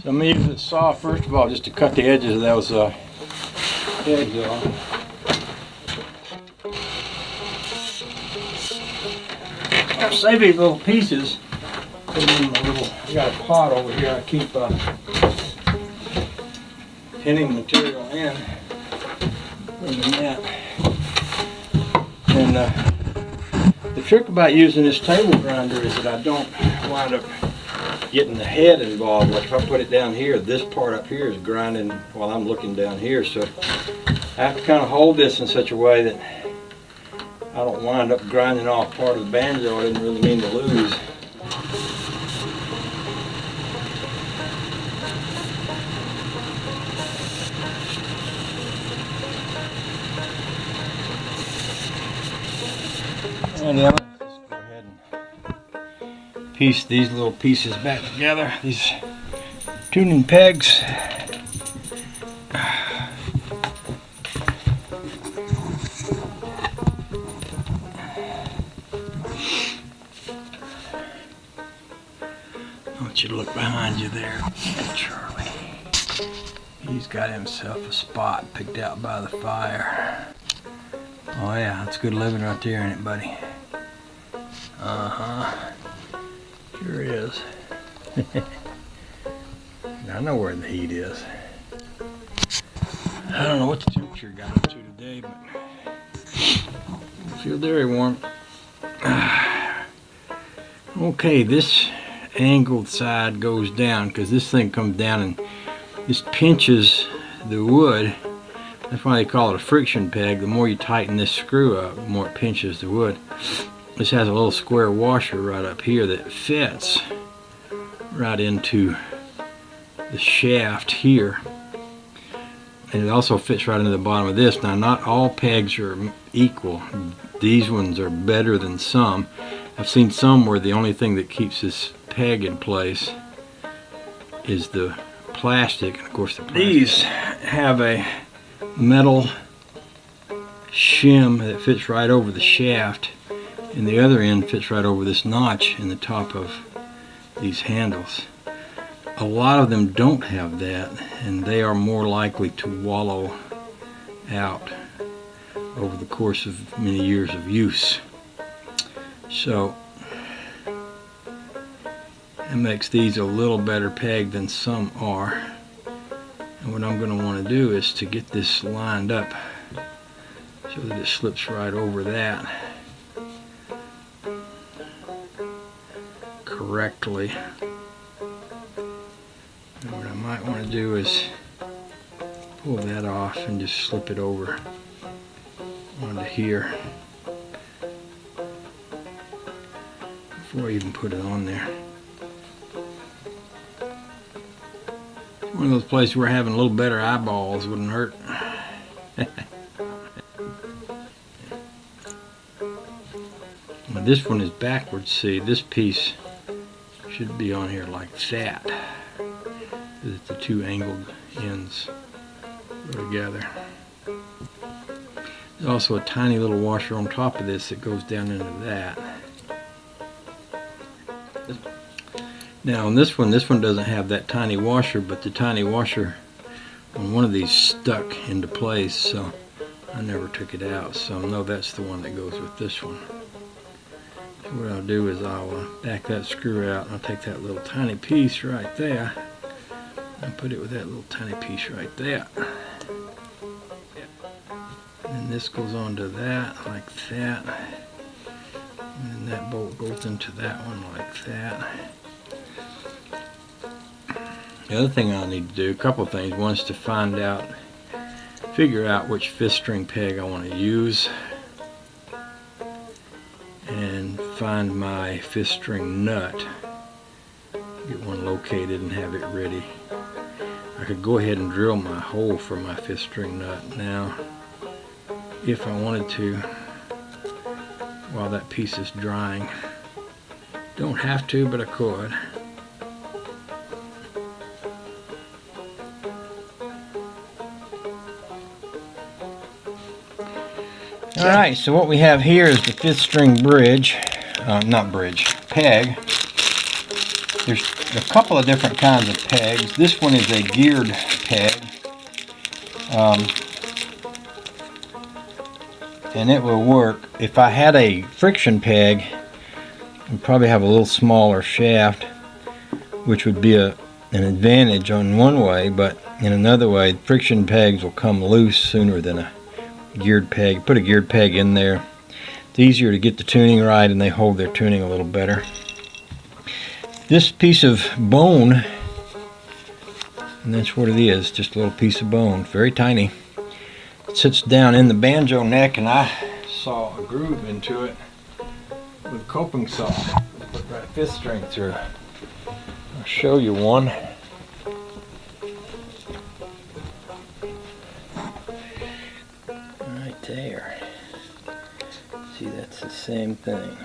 So I'm going to use the saw first of all just to cut the edges of those heads off. I'll save these little pieces. Put them in my little, I got a pot over here I keep tinning material in. Put them in that. And the trick about using this table grinder is that I don't wind up getting the head involved. Like if I put it down here, this part up here is grinding while I'm looking down here. So I have to kind of hold this in such a way that I don't wind up grinding off part of the banjo I didn't really mean to lose. And yeah, let's just go ahead and piece these little pieces back together. These tuning pegs. I want you to look behind you there, Charlie. He's got himself a spot picked out by the fire. Oh yeah, that's good living right there, ain't it, buddy? Uh-huh. Sure is. I know where the heat is. I don't know what the temperature got up to today, but I feel very warm. Okay, this angled side goes down because this thing comes down and this pinches the wood. That's why they call it a friction peg. The more you tighten this screw up, the more it pinches the wood. This has a little square washer right up here that fits right into the shaft here. And it also fits right into the bottom of this. Now, not all pegs are equal. These ones are better than some. I've seen some where the only thing that keeps this peg in place is the plastic. And of course, these have a metal shim that fits right over the shaft, and the other end fits right over this notch in the top of these handles. A lot of them don't have that, and they are more likely to wallow out over the course of many years of use. So it makes these a little better peg than some are. And what I'm going to want to do is to get this lined up so that it slips right over that correctly. And what I might want to do is pull that off and just slip it over onto here before I even put it on there. One of those places where having a little better eyeballs wouldn't hurt. Now this one is backwards. See, this piece should be on here like that. That the two angled ends go together. There's also a tiny little washer on top of this that goes down into that. Now on this one doesn't have that tiny washer, but the tiny washer on one of these stuck into place, so I never took it out, so I know that's the one that goes with this one. So what I'll do is I'll back that screw out, and I'll take that little tiny piece right there and put it with that little tiny piece right there. And this goes onto that like that, and then that bolt goes into that one like that. The other thing I'll need to do, a couple of things. One is to figure out which fifth string peg I want to use, and find my fifth string nut, get one located and have it ready. I could go ahead and drill my hole for my fifth string nut now if I wanted to while that piece is drying. Don't have to, but I could. Alright, so what we have here is the fifth string bridge, peg. There's a couple of different kinds of pegs. This one is a geared peg. And it will work. If I had a friction peg, I'd probably have a little smaller shaft, which would be an advantage on one way, but in another way, friction pegs will come loose sooner than a geared peg. Put a geared peg in there. It's easier to get the tuning right, and they hold their tuning a little better. This piece of bone, and that's what it is, just a little piece of bone, very tiny. It sits down in the banjo neck, and I saw a groove into it with a coping saw. Put right fifth string through. I'll show you one. Right there. See, that's the same thing.